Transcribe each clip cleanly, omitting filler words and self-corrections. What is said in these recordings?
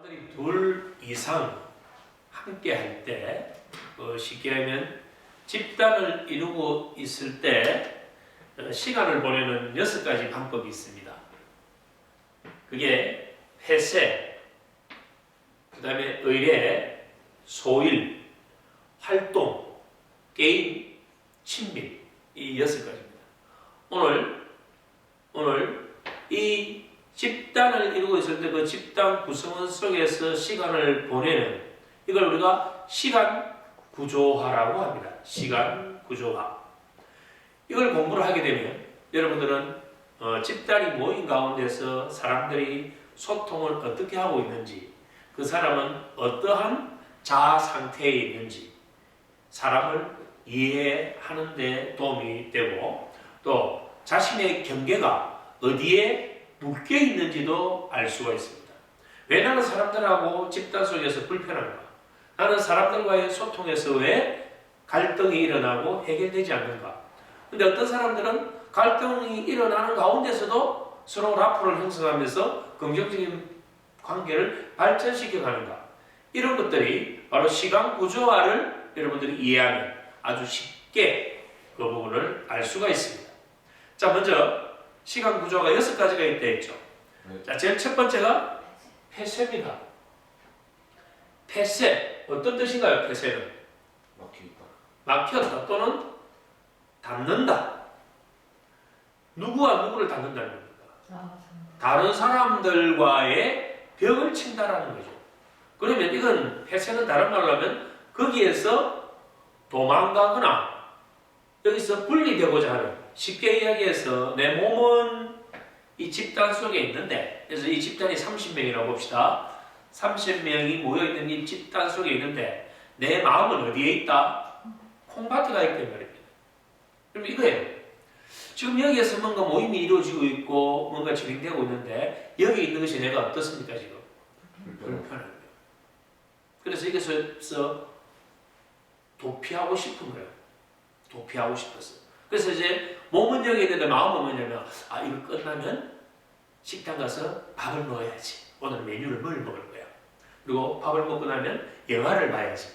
사람들이 둘 이상 함께 할 때, 쉽게 하면 집단을 이루고 있을 때 시간을 보내는 6가지 방법이 있습니다. 그게 폐쇄, 그 다음에 의례, 소일, 활동, 게임, 친밀, 이 6가지입니다. 오늘 이 집단을 이루고 있을 때 그 집단 구성원 속에서 시간을 보내는 이걸 우리가 시간 구조화라고 합니다. 시간 구조화. 이걸 공부를 하게 되면 여러분들은 집단이 모인 가운데서 사람들이 소통을 어떻게 하고 있는지, 그 사람은 어떠한 자아 상태에 있는지 사람을 이해하는 데 도움이 되고, 또 자신의 경계가 어디에 묶여 있는지도 알 수가 있습니다. 왜 나는 사람들하고 집단 속에서 불편한가? 나는 사람들과의 소통에서 왜 갈등이 일어나고 해결되지 않는가? 근데 어떤 사람들은 갈등이 일어나는 가운데서도 서로 라포를 형성하면서 긍정적인 관계를 발전시켜 가는가? 이런 것들이 바로 시간 구조화를 여러분들이 이해하면 아주 쉽게 그 부분을 알 수가 있습니다. 자, 먼저 시간 구조가 6가지가 있다 했죠. 네. 자, 제일 첫 번째가 폐쇄입니다. 폐쇄, 어떤 뜻인가요? 폐쇄는 막혀있다. 막혔다 또는 닫는다. 누구와 누구를 닫는다는 겁니다. 다른 사람들과의 벽을 친다라는 거죠. 그러면 이건 폐쇄는 다른 말로 하면 거기에서 도망가거나 여기서 분리되고자 하는, 쉽게 이야기해서 내 몸은 이 집단 속에 있는데, 그래서 이 집단이 30명이라고 봅시다. 30명이 모여있는 이 집단 속에 있는데 내 마음은 어디에 있다? 콩밭에 가 있단 말입니다. 그럼 이거예요. 지금 여기에서 뭔가 모임이 이루어지고 있고 뭔가 진행되고 있는데 여기 있는 것이 내가 어떻습니까 지금? 불편한 거예요. 그래서 이것에서 도피하고 싶은 거예요. 도피하고 싶었어. 그래서 이제 몸은 여기 있는데 마음은 뭐냐면, 이거 끝나면 식당 가서 밥을 먹어야지. 오늘 메뉴를 뭘 먹을 거야. 그리고 밥을 먹고 나면 영화를 봐야지.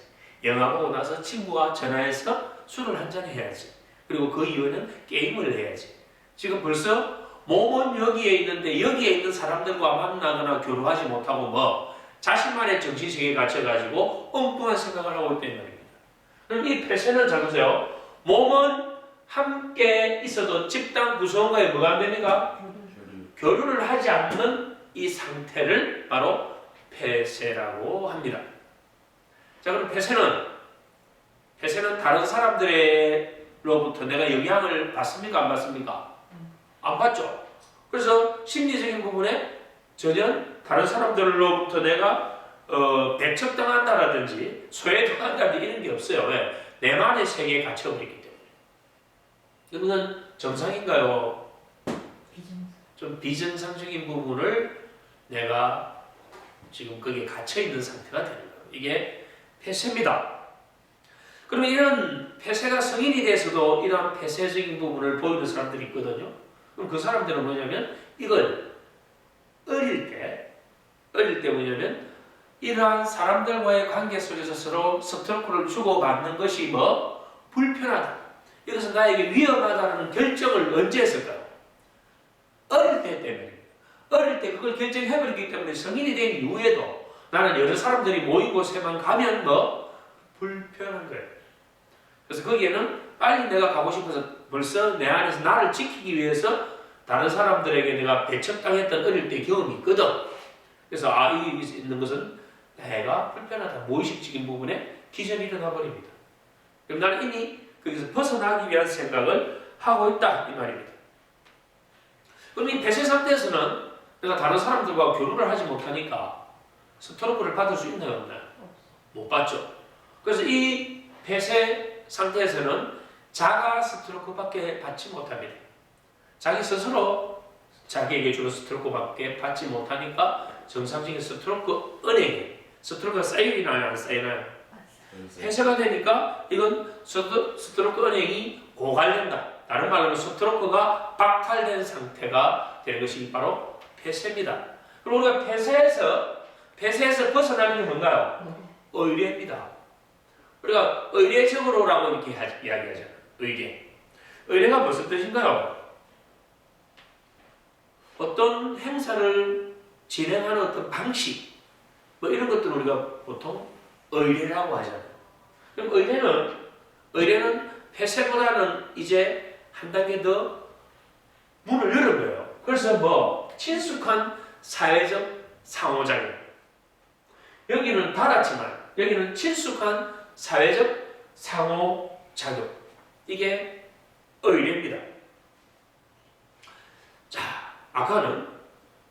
영화 보고 나서 친구와 전화해서 술을 한잔 해야지. 그리고 그 이후에는 게임을 해야지. 지금 벌써 몸은 여기에 있는데 여기에 있는 사람들과 만나거나 교류하지 못하고 자신만의 정신세계에 갇혀가지고 엉뚱한 생각을 하고 있다는 말입니다. 그럼 이 폐쇄는 잘 보세요. 몸은 함께 있어도 집단 구성원과의 뭐가 안 됩니까? 교류를 하지 않는 이 상태를 바로 폐쇄라고 합니다. 자, 그럼 폐쇄는 다른 사람들로부터 내가 영향을 받습니까? 안 받습니까? 안 받죠. 그래서 심리적인 부분에 전혀 다른 사람들로부터 내가 배척당한다라든지 소외당한다든지 이런 게 없어요. 왜? 내만의 세계에 갇혀버리기 때문에. 이거는 정상인가요? 좀 비정상적인 부분을 내가 지금 거기에 갇혀있는 상태가 되는 거예요. 이게 폐쇄입니다. 그러면 이런 폐쇄가 성인이 돼서도 이러한 폐쇄적인 부분을 보이는 사람들이 있거든요. 그럼 그 사람들은 뭐냐면 이걸 어릴 때 뭐냐면 이러한 사람들과의 관계 속에서 서로 스트로크를 주고받는 것이 불편하다. 이것은 나에게 위험하다는 결정을 언제 했을까요? 어릴 때 때문에. 어릴 때 그걸 결정해버리기 때문에 성인이 된 이후에도 나는 여러 사람들이 모인 곳에만 가면 불편한 거예요. 그래서 거기에는 빨리 내가 가고 싶어서 벌써 내 안에서 나를 지키기 위해서 다른 사람들에게 내가 배척당했던 어릴 때 경험이 있거든. 그래서 여기 있는 것은 내가 불편하다. 무의식적인 부분에 기전이 일어나 버립니다. 그럼 나는 이미 거기서 벗어나기 위한 생각을 하고 있다 이 말입니다. 그럼 이 폐쇄 상태에서는 내가 다른 사람들과 교류를 하지 못하니까 스트로크를 받을 수 있나요? 없나요? 못 받죠. 그래서 이 폐쇄 상태에서는 자가 스트로크밖에 받지 못합니다. 자기 스스로 자기에게 주는 스트로크밖에 받지 못하니까 정상적인 스트로크 은행에 스트로크가 쌓이나요? 안 쌓이나요? 폐쇄가 되니까 이건 스트로크 은행이 고갈된다. 다른 말로 스트로크가 박탈된 상태가 되는 것이 바로 폐쇄입니다. 그리고 우리가 폐쇄에서 폐쇄에서 벗어나는 게 뭔가요? 의례입니다. 우리가 의례적으로라고 이렇게 이야기하잖아요. 의례. 의례가 무슨 뜻인가요? 어떤 행사를 진행하는 어떤 방식, 뭐 이런 것들을 우리가 보통 의례라고 하잖아요. 그럼 의례는 폐쇄보다는 이제 한 단계 더 문을 열은 거예요. 그래서 뭐 친숙한 사회적 상호작용. 여기는 닫았지만 여기는 친숙한 사회적 상호작용. 이게 의례입니다. 자, 아까는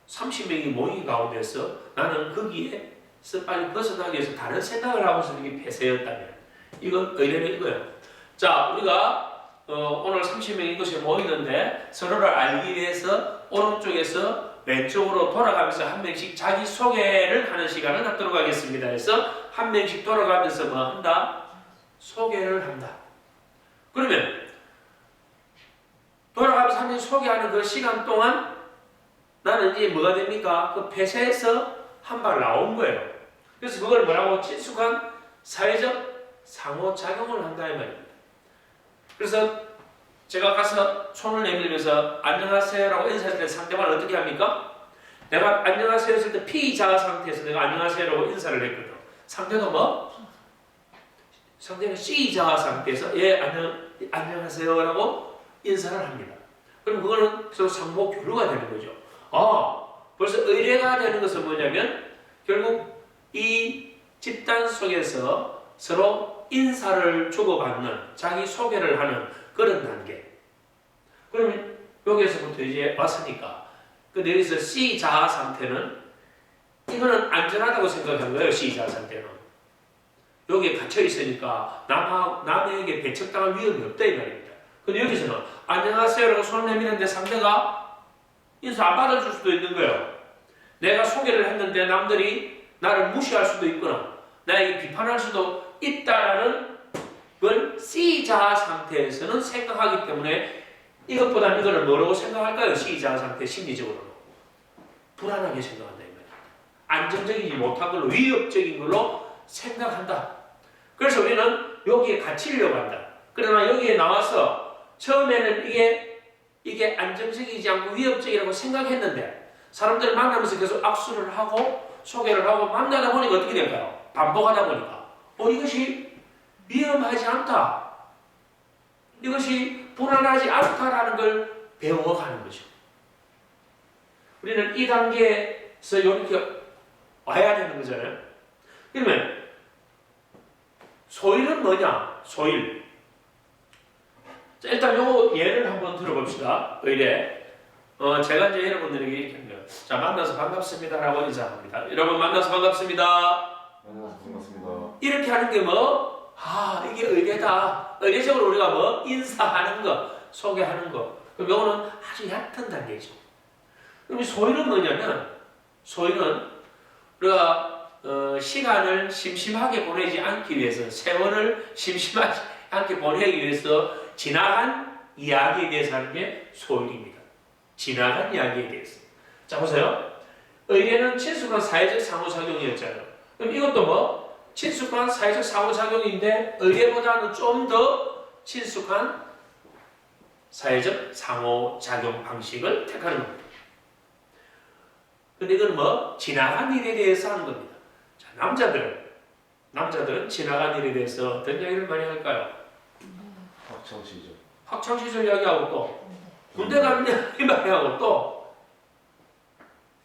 30명이 모인 가운데서 나는 거기에서 빨리 벗어나기 위해서 다른 생각을 하고서 이게 폐쇄였다면 이건 의례는 이거예요. 자, 우리가 오늘 30명이 이곳에 모이는데 서로를 알기 위해서 오른쪽에서 왼쪽으로 돌아가면서 한 명씩 자기 소개를 하는 시간을 갖도록 하겠습니다. 그래서 한 명씩 돌아가면서 뭐 한다? 소개를 한다. 그러면 돌아가면서 한 명씩 소개하는 그 시간 동안 나는 이제 뭐가 됩니까? 그 폐쇄에서 한 발 나온 거예요. 그래서 그걸 뭐라고? 친숙한 사회적 상호작용을 한다 이 말입니다. 그래서 제가 가서 손을 내밀면서 안녕하세요라고 인사할 때 상대방을 어떻게 합니까? 내가 안녕하세요 했을 때 피자 상태에서 내가 안녕하세요라고 인사를 했거든. 상대도 뭐? 상대는 C자 상태에서 예 안녕하세요라고 인사를 합니다. 그럼 그거는 서로 상호 교류가 되는 거죠. 벌써 의례가 되는 것은 뭐냐면 결국 이 집단 속에서 서로 인사를 주고받는 자기 소개를 하는 그런 단계. 그러면 여기에서부터 이제 왔으니까 근데 여기서 C자 상태는 이거는 안전하다고 생각한 거예요. C자 상태는 여기에 갇혀 있으니까 남에게 배척당할 위험이 없다 이 말입니다. 근데 여기서는 안녕하세요라고 손을 내미는데 상대가 인사 안 받아줄 수도 있는 거예요. 내가 소개를 했는데 남들이 나를 무시할 수도 있거나 나에게 비판할 수도 있다라는 걸 C자 상태에서는 생각하기 때문에 이것보다는 이거를 뭐라고 생각할까요? C자 상태 심리적으로 불안하게 생각한다 이 말이에요. 안정적이지 못한 걸로 위협적인 걸로 생각한다. 그래서 우리는 여기에 갇히려고 한다. 그러나 여기에 나와서 처음에는 이게 안정적이지 않고 위협적이라고 생각했는데 사람들을 만나면서 계속 악수를 하고 소개를 하고 만나다 보니까 어떻게 될까요? 반복하다 보니까 이것이 위험하지 않다. 이것이 불안하지 않다라는 걸 배워가는 거죠. 우리는 이 단계에서 이렇게 와야 되는 거잖아요. 그러면 소일은 뭐냐? 소일. 자, 일단 요 예를 한번 들어봅시다. 의례. 제가 이제 여러분들에게 이렇게 합니다. 자, 만나서 반갑습니다라고 인사합니다. 여러분 만나서 반갑습니다. 만나서 반갑습니다. 이렇게 하는 게 뭐? 이게 의례다. 의례적으로 우리가 뭐? 인사하는 거, 소개하는 거. 그럼 요거는 아주 얕은 단계죠. 그럼 소일은 뭐냐면, 소일은 우리가 시간을 심심하게 보내지 않기 위해서, 세월을 심심하지 않게 보내기 위해서 지나간 이야기에 대해서 하는 게 소일입니다. 지나간 이야기에 대해서. 자, 보세요. 의례는 친숙한 사회적 상호작용이었잖아요. 그럼 이것도 뭐? 친숙한 사회적 상호작용인데 의례보다는 좀 더 친숙한 사회적 상호작용 방식을 택하는 겁니다. 근데 이건 뭐? 지나간 일에 대해서 하는 겁니다. 자, 남자들은 지나간 일에 대해서 어떤 이야기를 많이 할까요? 학창시절. 학창시절 이야기하고 또 군대 가는 이야기 많이 하고 또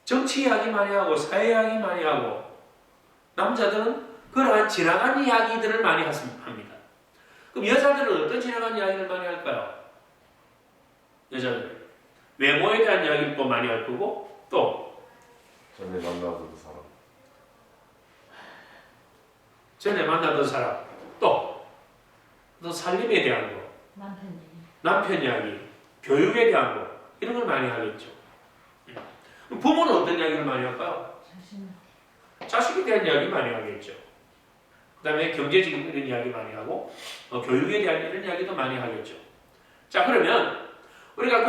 정치 이야기 많이 하고 사회 이야기 많이 하고 남자들은 그러한 지나간 이야기들을 많이 합니다. 그럼 여자들은 어떤 지나간 이야기를 많이 할까요? 여자들 외모에 대한 이야기를 또 많이 할 거고 또 전에 만나던 사람. 전에 만나던 사람 또 살림에 대한 거 남편 이야기 교육에 대한 거 이런 걸 많이 하겠죠. 부모는 어떤 이야기를 많이 할까요? 자식에 대한 이야기 많이 하겠죠. 그 다음에 경제적인 이런 이야기 많이 하고 교육에 대한 이런 이야기도 많이 하겠죠. 자, 그러면 우리가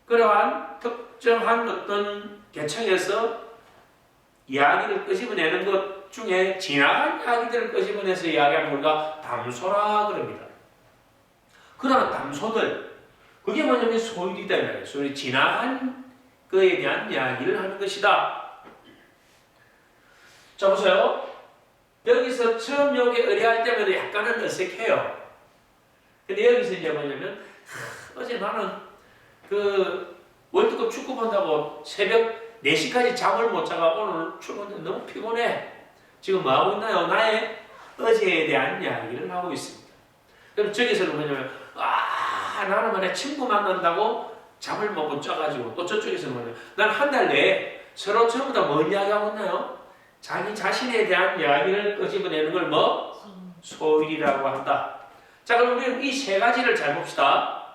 그러한 특정한 어떤 계층에서 이야기를 끄집어내는 것 중에 지나간 이야기들을 끄집어내서 이야기하는 걸 우리가 담소라 그럽니다. 그러나 담소들, 그게 뭐냐면 소율이다 이 말이에요. 소율이 지나간 그에 대한 이야기를 하는 것이다. 자 보세요. 여기서 처음 여기 의뢰할 때마다 약간은 어색해요. 근데 여기서 이제 뭐냐면 어제 나는 그 월드컵 축구 본다고 새벽 4시까지 잠을 못 자가 오늘 출근했는데 너무 피곤해. 지금 뭐하고 있나요? 나의 어제에 대한 이야기를 하고 있습니다. 그럼 저기서는 뭐냐면 나는 말이야 친구 만난다고 잠을 못 자가지고 또 저쪽에서는 뭐냐면 난 한 달 내에 서로 전부 다 뭔 이야기하고 있나요? 자기 자신에 대한 이야기를 끄집어내는 걸 뭐? 소율이라고 한다. 자 그럼 우리는 이 세 가지를 잘 봅시다.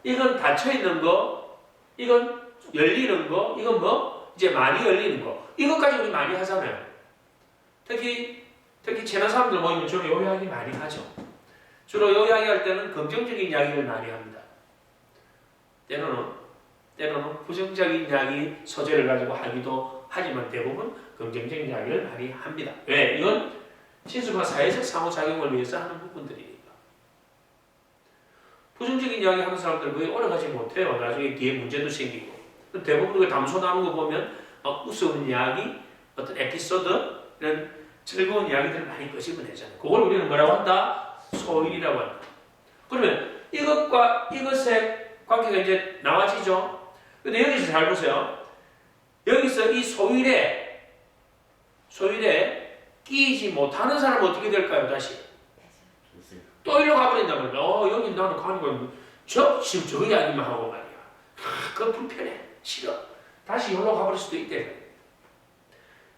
이건 닫혀있는 거, 이건 열리는 거, 이건 뭐? 이제 많이 열리는 거. 이것까지 우리 많이 하잖아요. 특히 친한 사람들 모이면 주로 요 이야기 많이 하죠. 주로 요 이야기 할 때는 긍정적인 이야기를 많이 합니다. 때로는 부정적인 이야기 소재를 가지고 하기도 하지만 대부분 긍정적인 이야기를 많이 합니다. 왜? 이건 친숙한 사회적 상호작용을 위해서 하는 부분들이니까. 부정적인 이야기 하는 사람들 거의 오래가지 못해요. 나중에 뒤에 문제도 생기고. 대부분 그 담소 나오는 거 보면 막 우스운 이야기, 어떤 에피소드, 이런 즐거운 이야기들을 많이 끄집어내잖아요. 그걸 우리는 뭐라고 한다? 소율이라고 한다. 그러면 이것과 이것의 관계가 이제 나와지죠? 근데 여기서 잘 보세요. 여기서 이 소율에 끼지 못하는 사람은 어떻게 될까요? 다시 또 일로 가버린단 말이야. 여기 나는 가는 건 지금 저 이야기만 하고 말이야. 그거 불편해. 싫어. 다시 여기로 가버릴 수도 있대.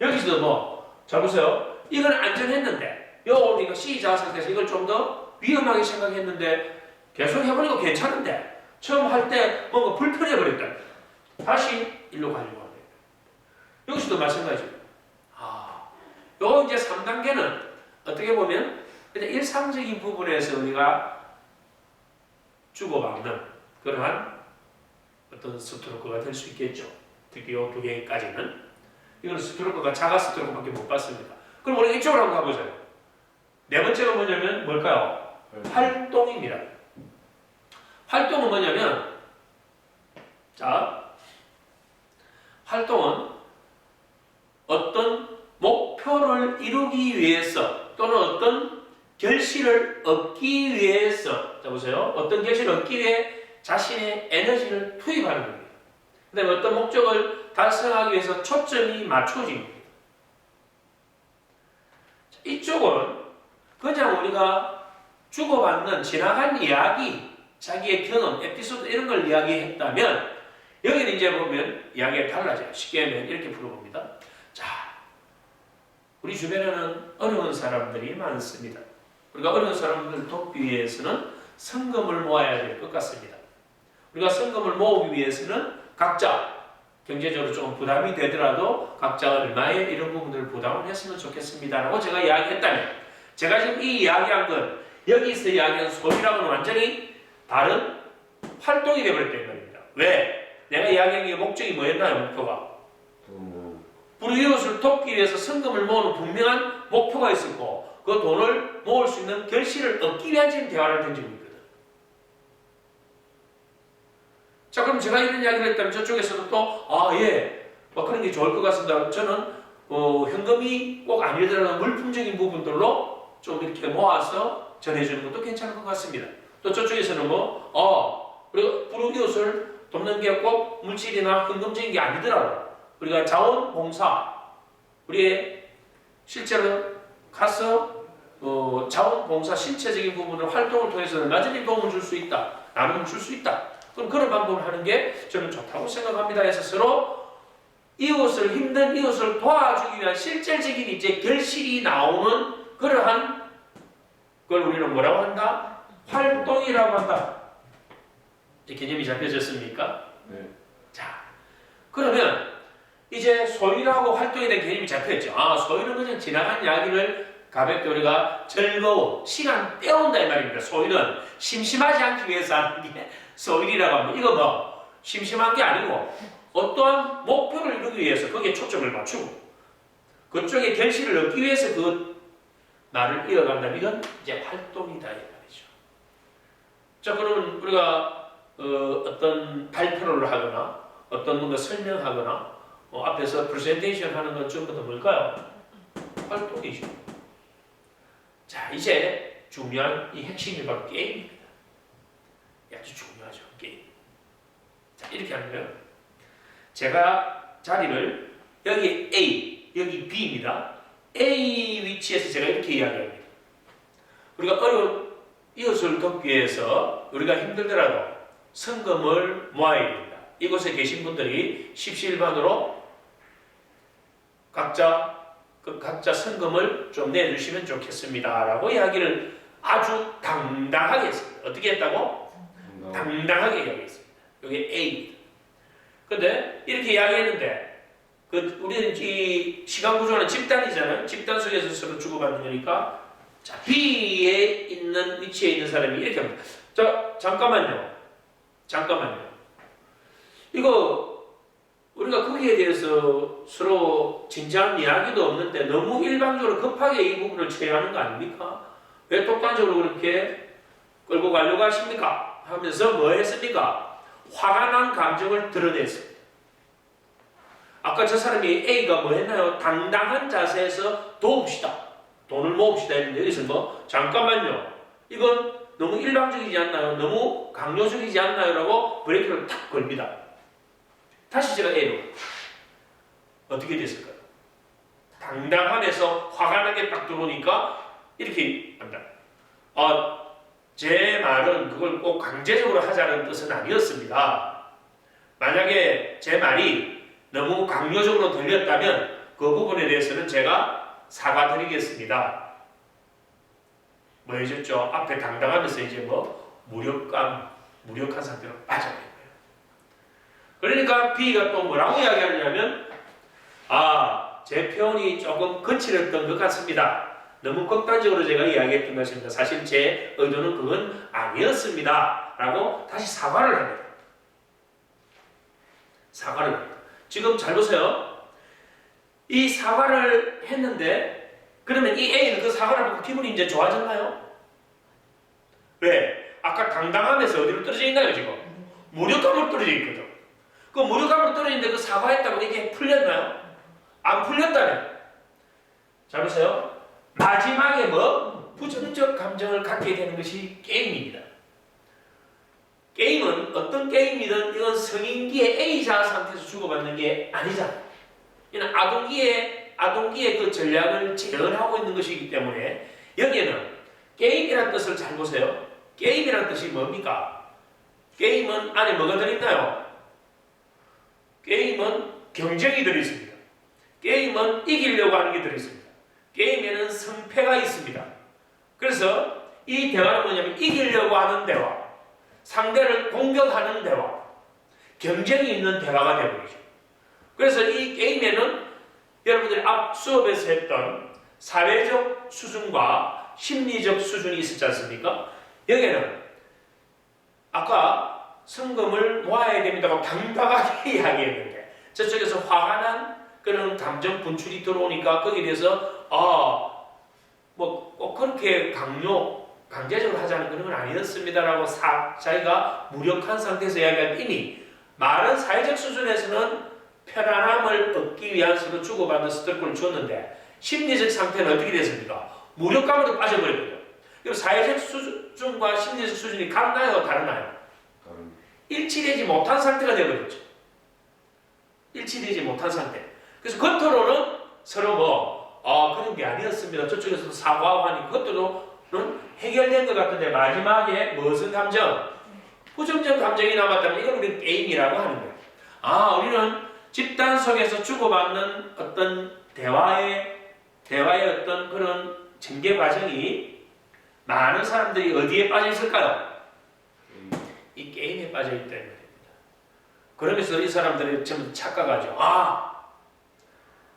여기서도 뭐, 자 보세요. 이건 안전했는데, 우리가 시작 상태에서 이걸 좀 더 위험하게 생각했는데, 계속 해보니까 괜찮은데, 처음 할 때 뭔가 불편해버렸다. 다시 일로 가려고 하네. 여기서도 마찬가지예요. 요 이제 3단계는 어떻게 보면 그냥 일상적인 부분에서 우리가 주고받는 그러한 어떤 스트로크가 될 수 있겠죠. 특히 이 두 개까지는. 이건 스트로크가 자가 스트로크밖에 못 봤습니다. 그럼 우리 이쪽으로 한번 가보세요. 네 번째가 뭐냐면 뭘까요? 활동입니다. 활동은 뭐냐면 활동은 어떤 목표를 이루기 위해서 또는 어떤 결실을 얻기 위해서 자 보세요. 어떤 결실을 얻기 위해 자신의 에너지를 투입하는 겁니다. 그 다음에 어떤 목적을 달성하기 위해서 초점이 맞춰진 겁니다. 이쪽은 그냥 우리가 주고받는 지나간 이야기, 자기의 경험, 에피소드 이런 걸 이야기했다면 여기는 이제 보면 이야기가 달라져요. 쉽게 하면 이렇게 풀어봅니다. 자, 우리 주변에는 어려운 사람들이 많습니다. 우리가 어려운 사람들을 돕기 위해서는 성금을 모아야 될 것 같습니다. 우리가 성금을 모으기 위해서는 각자 경제적으로 조금 부담이 되더라도 각자 얼마의 이런 부분들을 부담을 했으면 좋겠습니다라고 제가 이야기했다면 제가 지금 이 이야기한 건 여기서 이야기한 소비랑은 완전히 다른 활동이 되어버렸다는 겁니다. 왜? 내가 이야기한 게 목적이 뭐였나요? 목표가? 불우이웃을 돕기 위해서 성금을 모으는 분명한 목표가 있었고 그 돈을 모을 수 있는 결실을 얻기 위한 지금 대화를 던지고 있거든. 자 그럼 제가 이런 이야기를 했다면 저쪽에서도 또 그런 게 좋을 것 같습니다. 저는 현금이 꼭 아니더라도 물품적인 부분들로 좀 이렇게 모아서 전해주는 것도 괜찮을 것 같습니다. 또 저쪽에서는 우리가 불우이웃을 돕는 게 꼭 물질이나 현금적인 게 아니더라도 우리가 자원봉사, 우리의 실제로 가서 자원봉사 신체적인 부분을 활동을 통해서 얼마든지 도움을 줄 수 있다, 나눔을 줄 수 있다. 그럼 그런 방법을 하는 게 저는 좋다고 생각합니다. 해서 서로 힘든 이웃을 도와주기 위한 실질적인 이제 결실이 나오는 그러한 걸 우리는 뭐라고 한다? 활동이라고 한다. 이제 개념이 잡혀졌습니까? 네. 자, 그러면 이제 소율하고 활동에 대한 개념이 잡혀있죠. 소율은 그냥 지나간 이야기를 가볍게 우리가 즐거워, 시간 때운다 이 말입니다. 소율은 심심하지 않기 위해서 하는 게 소율이라고 합니다. 이거 뭐 심심한 게 아니고 어떠한 목표를 이루기 위해서 거기에 초점을 맞추고 그쪽에 결실을 얻기 위해서 그 말을 이어간다면 이건 이제 활동이다 이 말이죠. 자, 그러면 우리가 어떤 발표를 하거나 어떤 뭔가 설명하거나 앞에서 프레젠테이션 하는 건 전부 다 뭘까요? 활동이죠. 자, 이제 중요한 이 핵심이 바로 게임입니다. 아주 중요하죠, 게임. 자, 이렇게 하는 거예요. 제가 자리를 여기 A, 여기 B입니다. A 위치에서 제가 이렇게 이야기합니다. 우리가 어려운 이웃을 돕기 위해서 우리가 힘들더라도 성금을 모아야 됩니다. 이곳에 계신 분들이 십시일반으로 각자 성금을 좀 내주시면 좋겠습니다. 라고 이야기를 아주 당당하게 했습니다. 어떻게 했다고? 당당하게 이야기했습니다. 여기 A입니다. 근데 이렇게 이야기했는데 우리는 이 시간 구조는 집단이잖아요. 집단 속에서 서로 주고받는 거니까 자, B에 있는 위치에 있는 사람이 이렇게 합니다. 자, 잠깐만요. 이거 우리가 거기에 대해서 서로 진지한 이야기도 없는데 너무 일방적으로 급하게 이 부분을 처리하는 거 아닙니까? 왜 독단적으로 그렇게 끌고 가려고 하십니까? 하면서 뭐 했습니까? 화가 난 감정을 드러냈습니다. 아까 저 사람이 A가 뭐 했나요? 당당한 자세에서 도웁시다. 돈을 모읍시다 했는데 여기서 뭐 잠깐만요. 이건 너무 일방적이지 않나요? 너무 강요적이지 않나요? 라고 브레이크를 탁 걸립니다. 다시 제가 A로 어떻게 됐을까요? 당당함에서 화가 나게 딱 들어오니까 이렇게 한다. 제 말은 그걸 꼭 강제적으로 하자는 뜻은 아니었습니다. 만약에 제 말이 너무 강요적으로 들렸다면 그 부분에 대해서는 제가 사과드리겠습니다. 뭐 해줬죠? 앞에 당당하면서 이제 뭐 무력한 상태로 빠져버린 거예요. 그러니까 B가 또 뭐라고 이야기하냐면 제 표현이 조금 거칠었던 것 같습니다. 너무 극단적으로 제가 이야기했던 것입니다. 사실 제 의도는 그건 아니었습니다. 라고 다시 사과를 합니다. 지금 잘 보세요. 이 사과를 했는데 그러면 이 A는 그 사과를 하고 기분이 이제 좋아졌나요? 왜? 아까 당당함에서 어디로 떨어져 있나요 지금? 무력감으로 떨어져 있거든. 그 무력감으로 떨어지는데 그 사과했다고 이게 풀렸나요? 안 풀렸다네. 잘 보세요. 마지막에 뭐? 부정적 감정을 갖게 되는 것이 게임입니다. 게임은 어떤 게임이든 이건 성인기의 A자 상태에서 주고받는 게 아니잖아. 이는 아동기의 그 전략을 재현하고 있는 것이기 때문에 여기에는 게임이라는 뜻을 잘 보세요. 게임이라는 뜻이 뭡니까? 게임은 안에 뭐가 들어있나요? 게임은 경쟁이 들어있습니다. 게임은 이기려고 하는 게 들어있습니다. 게임에는 승패가 있습니다. 그래서 이 대화는 뭐냐면 이기려고 하는 대화, 상대를 공격하는 대화, 경쟁이 있는 대화가 되어버리죠. 그래서 이 게임에는 여러분들이 앞 수업에서 했던 사회적 수준과 심리적 수준이 있었지 않습니까? 여기에는 아까 성금을 모아야 됩니다고 당당하게 이야기했는데 저쪽에서 화가 난 그런 감정 분출이 들어오니까 거기에 대해서 뭐 꼭 그렇게 강제적으로 하자는 그런 건 아니었습니다라고 자기가 무력한 상태에서 이야기할 이미 말은 사회적 수준에서는 편안함을 얻기 위한 서로 주고받는 스트로크를 줬는데 심리적 상태는 어떻게 됐습니까? 무력감으로 빠져버렸거든요. 그럼 사회적 수준과 심리적 수준이 같나요? 다르나요? 일치되지 못한 상태가 되어버렸죠. 일치되지 못한 상태. 그래서 겉으로는 서로 그런 게 아니었습니다. 저쪽에서 사과하고 하니 그것들은 해결된 것 같은데 마지막에 무슨 감정? 부정적 감정이 남았다면 이걸 우리는 게임이라고 하는 거예요. 우리는 집단 속에서 주고받는 어떤 대화의 어떤 그런 전개 과정이 많은 사람들이 어디에 빠져 있을까요? 이 게임에 빠져 있다는 겁니다. 그러면서 이 사람들이 전부 착각하죠.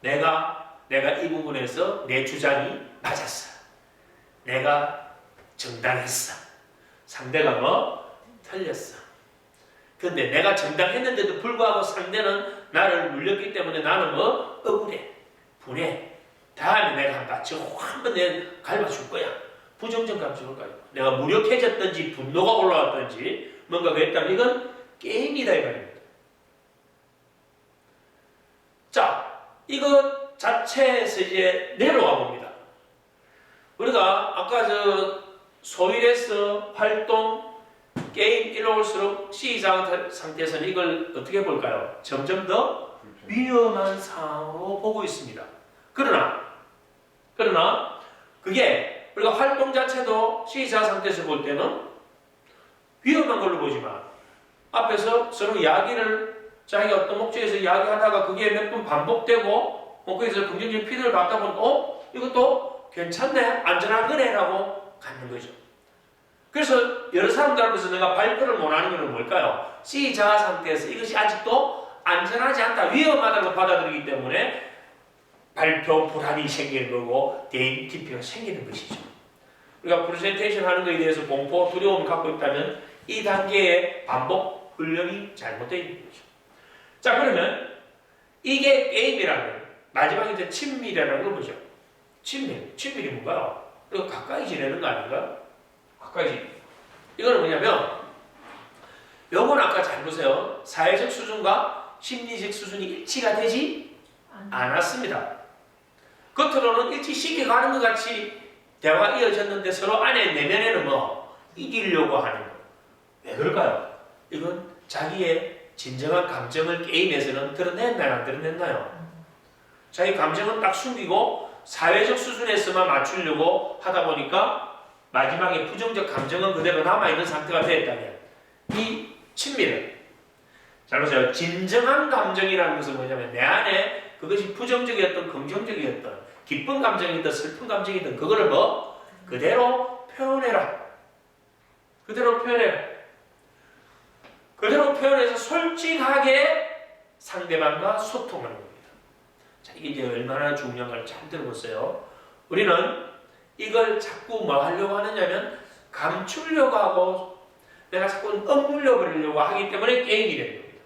내가 이 부분에서 내 주장이 맞았어. 내가 정당했어. 상대가 틀렸어. 그런데 내가 정당했는데도 불구하고 상대는 나를 물렸기 때문에 나는 억울해, 분해. 다음에 내가 한다. 지금 한번 내가 갈아줄 거야. 부정적 감정을 가지고 내가 무력해졌든지 분노가 올라왔든지 뭔가 그랬다면 이건 게임이다 이 말입니다. 자, 이것 자체에서 이제 내려와 봅니다. 우리가 아까 저 소위레스 활동 게임 일어올수록 시작 상태에서는 이걸 어떻게 볼까요? 점점 더 위험한 상황으로 보고 있습니다. 그러나 그게 우리가 활동 자체도 시작 상태에서 볼 때는 위험한 걸로 보지만 앞에서 서로 이야기를 자기가 어떤 목적에서 이야기하다가 그게 몇 번 반복되고 거기서 긍정적인 피드를 받다 보면 이것도 괜찮네 안전한 거네 라고 갖는 거죠. 그래서 여러 사람들 앞에서 내가 발표를 못하는 건 뭘까요? 시작 상태에서 이것이 아직도 안전하지 않다 위험하다고 받아들이기 때문에 발표 불안이 생기는 거고 DTP가 생기는 것이죠. 우리가 프레젠테이션 하는 것에 대해서 공포, 두려움을 갖고 있다면 이 단계의 반복 훈련이 잘못되어 있는 거죠. 자, 그러면 이게 게임이라면 마지막에 이제 친밀이라는 걸 보죠. 친밀이 뭔가요? 이거 가까이 지내는 거 아닌가? 가까이 지내는 거. 이거는 뭐냐면 요건 아까 잘 보세요. 사회적 수준과 심리적 수준이 일치가 되지 않았습니다. 겉으로는 일치시켜 가는 것 같이 대화가 이어졌는데 서로 안에 내면에는 이기려고 하는 거. 왜 그럴까요? 이건 자기의 진정한 감정을 게임에서는 드러냈나요? 안 드러냈나요? 자기 감정은 딱 숨기고 사회적 수준에서만 맞추려고 하다 보니까 마지막에 부정적 감정은 그대로 남아있는 상태가 되었다면 이 친밀은 잘 보세요. 진정한 감정이라는 것은 뭐냐면 내 안에 그것이 부정적이었던 긍정적이었던 기쁜 감정이든 슬픈 감정이든 그거를 그대로 표현해라. 그대로 표현해서 솔직하게 상대방과 소통하는 겁니다. 자, 이게 이제 얼마나 중요한 걸 잘 들어보세요. 우리는 이걸 자꾸 뭐 하려고 하느냐면 감추려고 하고 내가 자꾸 억눌려 버리려고 하기 때문에 게임이 되는 겁니다.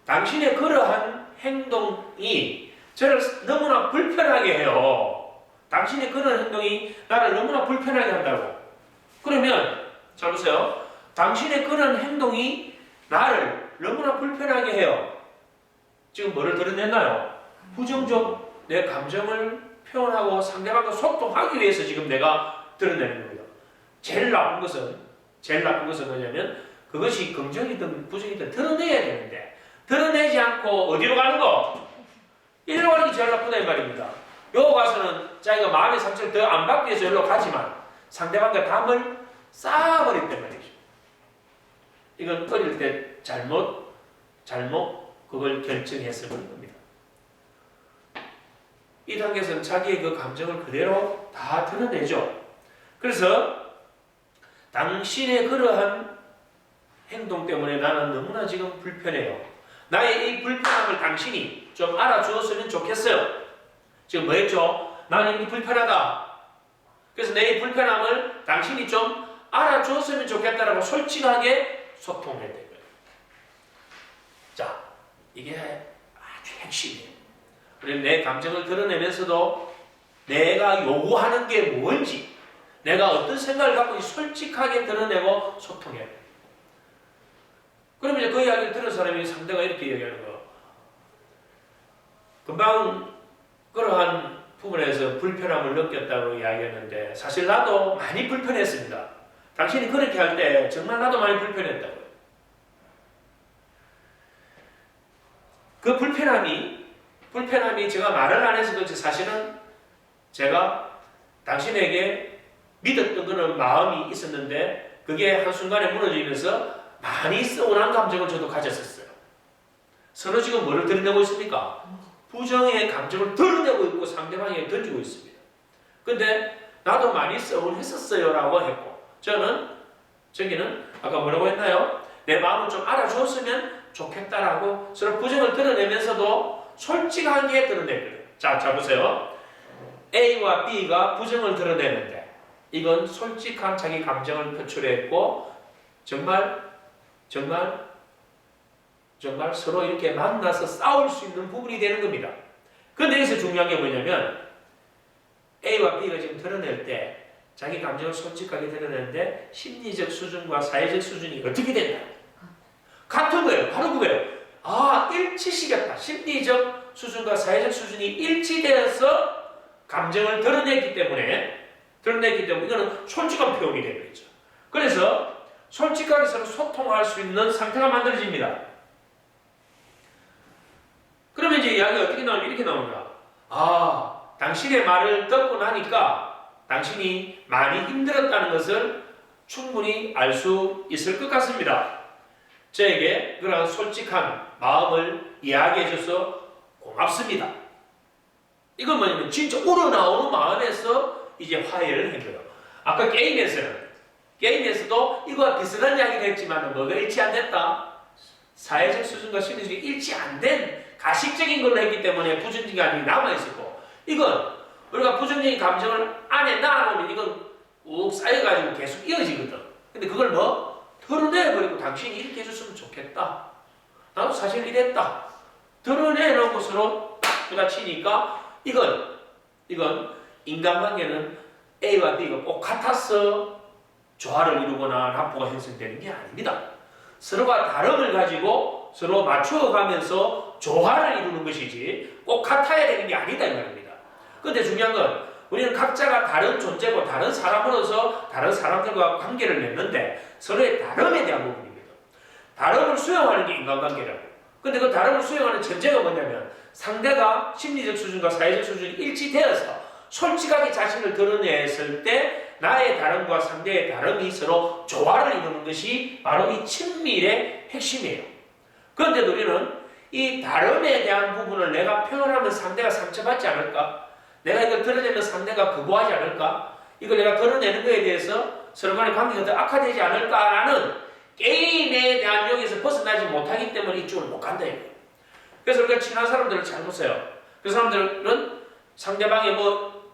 당신의 그러한 행동이 저를 너무나 불편하게 해요. 당신의 그런 행동이 나를 너무나 불편하게 한다고. 그러면 잘 보세요. 당신의 그런 행동이 나를 너무나 불편하게 해요. 지금 뭐를 드러냈나요? 부정적 내 감정을 표현하고 상대방과 소통하기 위해서 지금 내가 드러내는 겁니다. 제일 나쁜 것은 뭐냐면 그것이 긍정이든 부정이든 드러내야 되는데 드러내지 않고 어디로 가는 거? 일로 가는 게 제일 나쁘다 이 말입니다. 요 가서는 자기가 마음의 상처를 더 안 받기 위해서 일로 가지만 상대방과 담을 쌓아버렸단 말이죠. 이건 어릴 때 잘못 그걸 결정해서 그런 겁니다. 이 단계에서는 자기의 그 감정을 그대로 다 드러내죠. 그래서 당신의 그러한 행동 때문에 나는 너무나 지금 불편해요. 나의 이 불편함을 당신이 좀 알아주었으면 좋겠어요. 지금 뭐 했죠? 나는 이 불편하다. 그래서 내 이 불편함을 당신이 좀 알아주었으면 좋겠다라고 솔직하게 소통해야 되고요. 자, 이게 아주 핵심이에요. 우리는 내 감정을 드러내면서도 내가 요구하는 게 뭔지, 내가 어떤 생각을 갖고 솔직하게 드러내고 소통해야 돼요. 그러면 이제 그 이야기를 들은 사람이 상대가 이렇게 얘기하는 거예요. 금방 그러한 부분에서 불편함을 느꼈다고 이야기했는데 사실 나도 많이 불편했습니다. 당신이 그렇게 할 때 정말 나도 많이 불편했다고요. 그 불편함이 제가 말을 안 해서 그렇지 사실은 제가 당신에게 믿었던 그런 마음이 있었는데 그게 한순간에 무너지면서 많이 서운한 감정을 저도 가졌었어요. 서로 지금 뭐를 드러내고 있습니까? 부정의 감정을 드러내고 있고 상대방에게 던지고 있습니다. 근데 나도 많이 서운했었어요 라고 했고 저기는 아까 뭐라고 했나요? 내 마음을 좀 알아줬으면 좋겠다라고 서로 부정을 드러내면서도 솔직하게 드러내거든요. 자 보세요. A와 B가 부정을 드러내는데 이건 솔직한 자기 감정을 표출했고 정말 서로 이렇게 만나서 싸울 수 있는 부분이 되는 겁니다. 근데 여기서 중요한 게 뭐냐면 A와 B가 지금 드러낼 때 자기 감정을 솔직하게 드러내는데 심리적 수준과 사회적 수준이 어떻게 된다? 같은 거예요. 바로 그거예요. 아, 일치시켰다. 심리적 수준과 사회적 수준이 일치되어서 감정을 드러냈기 때문에 이거는 솔직한 표현이 되겠죠. 그래서 솔직하게 서로 소통할 수 있는 상태가 만들어집니다. 그러면 이제 이야기가 어떻게 나오냐? 이렇게 나옵니다. 아, 당신의 말을 듣고 나니까 당신이 많이 힘들었다는 것을 충분히 알 수 있을 것 같습니다. 저에게 그런 솔직한 마음을 이야기해줘서 고맙습니다. 이건 뭐냐면 진짜 우러나오는 마음에서 이제 화해를 한 거예요. 아까 게임에서도 이거와 비슷한 이야기를 했지만 뭐가 일치 안 됐다? 사회적 수준과 심리적이 일치 안 된 가식적인 걸로 했기 때문에 부정적인 감정이 남아있었고, 이건 우리가 부정적인 감정을 안에 놔놓으면 이건 욱 쌓여가지고 계속 이어지거든. 근데 그걸 드러내버리고 당신이 이렇게 해줬으면 좋겠다. 나도 사실 이랬다. 드러내놓고 서로 부딪히니까 이건 인간관계는 A와 B가 꼭 같아서 조화를 이루거나 합부가 형성되는 게 아닙니다. 서로가 다름을 가지고 서로 맞추어가면서 조화를 이루는 것이지 꼭 같아야 되는 게 아니다 이 말입니다. 그런데 중요한 건 우리는 각자가 다른 존재고 다른 사람으로서 다른 사람들과 관계를 맺는데 서로의 다름에 대한 부분입니다. 다름을 수용하는 게 인간관계라고. 근데 그 다름을 수용하는 전제가 뭐냐면 상대가 심리적 수준과 사회적 수준이 일치되어서 솔직하게 자신을 드러냈을 때 나의 다름과 상대의 다름이 서로 조화를 이루는 것이 바로 이 친밀의 핵심이에요. 그런데 우리는 이 다름에 대한 부분을 내가 표현하면 상대가 상처받지 않을까? 내가 이걸 드러내면 상대가 거부하지 않을까? 이걸 내가 드러내는 것에 대해서 서로 간의 관계가 더 악화되지 않을까라는 게임에 대한 여기서 벗어나지 못하기 때문에 이쪽을 못 간다. 그래서 우리가 친한 사람들을 잘 보세요. 그 사람들은 상대방의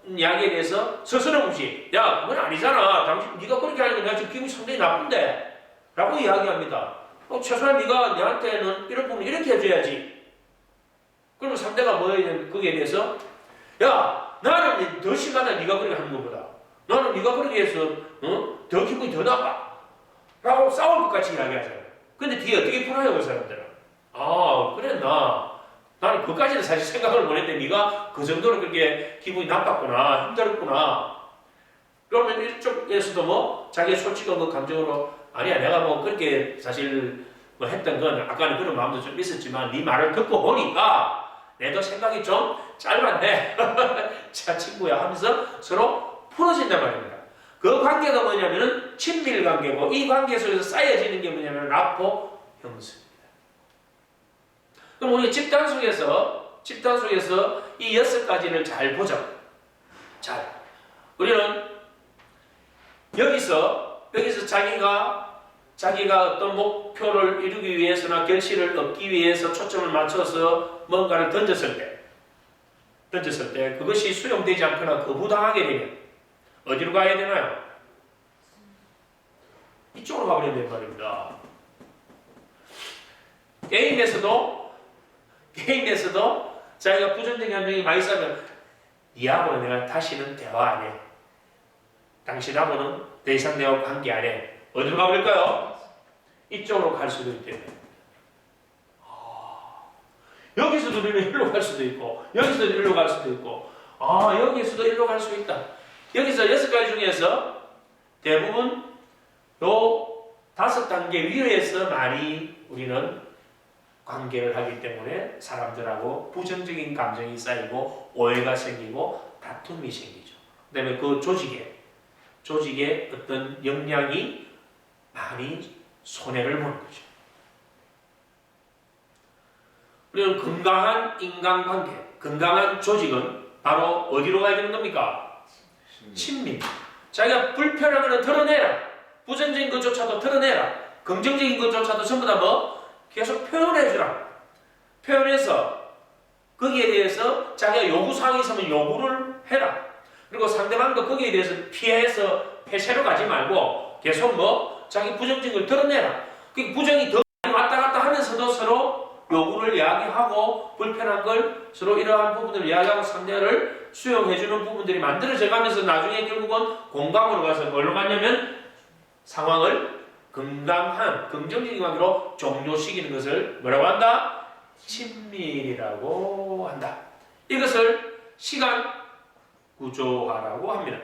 이야기에 대해서 서스럼없이 야 그건 아니잖아. 당신 네가 그렇게 하니까 내가 지금 기분이 상당히 나쁜데 라고 이야기합니다. 최소한 네가 내한테는 이런 부분 이렇게 해줘야지. 그러면 상대가 거기에 대해서 야 나는 더 심하다 네가 그렇게 하는 것보다 나는 네가 그렇게 해서 더 기분이 더 나빠 라고 싸울 것 같이 이야기하잖아요. 근데 뒤에 어떻게 풀어요 그 사람들은? 아 그랬나? 나는 그까지는 사실 생각을 못 했는데 네가 그 정도로 그렇게 기분이 나빴구나 힘들었구나. 그러면 이쪽에서도 자기의 솔직한 감정으로 아니야 내가 그렇게 사실 했던 건 아까는 그런 마음도 좀 있었지만 네 말을 듣고 보니까 내도 생각이 좀 짧았네. 자 친구야 하면서 서로 풀어진단 말입니다. 그 관계가 뭐냐면은 친밀 관계고 이 관계 속에서 쌓여지는 게 뭐냐면 라포 형성입니다. 그럼 우리 집단 속에서 이 6가지를 잘 보자. 우리는 여기서 자기가 어떤 목표를 이루기 위해서나 결실을 얻기 위해서 초점을 맞춰서 뭔가를 던졌을 때 그것이 수용되지 않거나 거부당하게 되면 어디로 가야 되나요? 이쪽으로 가버려야 되는 말입니다. 게임에서도 자기가 부정적인 감정이 많이 쌓이면 니하고는 내가 다시는 대화 안 해. 당신하고는 더 이상 내가 관계 안 해. 어디로 가버릴까요? 이쪽으로 갈 수도 있기 때문에. 여기서도 우리는 일로 갈 수도 있고 여기서도 일로 갈 수도 있고 여기서도 일로 갈 수 있다. 여기서 6가지 중에서 대부분 요 5단계 위에서 많이 우리는 관계를 하기 때문에 사람들하고 부정적인 감정이 쌓이고 오해가 생기고 다툼이 생기죠. 그 다음에 그 조직의 어떤 역량이 많이 손해를 보는 거죠. 우리는 건강한 인간관계, 건강한 조직은 바로 어디로 가야 되는 겁니까? 친밀. 자기가 불편한 것은 드러내라. 부정적인 것조차도 드러내라. 긍정적인 것조차도 전부 다 계속 표현해주라. 표현해서 거기에 대해서 자기가 요구사항이 있으면 요구를 해라. 그리고 상대방도 거기에 대해서 피해서 폐쇄로 가지 말고 계속 자기 부정적인 걸 드러내라. 그 부정이 더 많이 왔다 갔다 하면서도 서로 요구를 이야기하고 불편한 걸 서로 이러한 부분들을 이야기하고 상대를 수용해주는 부분들이 만들어져 가면서 나중에 결국은 공감으로 가서 뭘로 갔냐면 상황을 건강한 긍정적인 관계로 종료시키는 것을 뭐라고 한다? 친밀이라고 한다. 이것을 시간 구조화라고 합니다.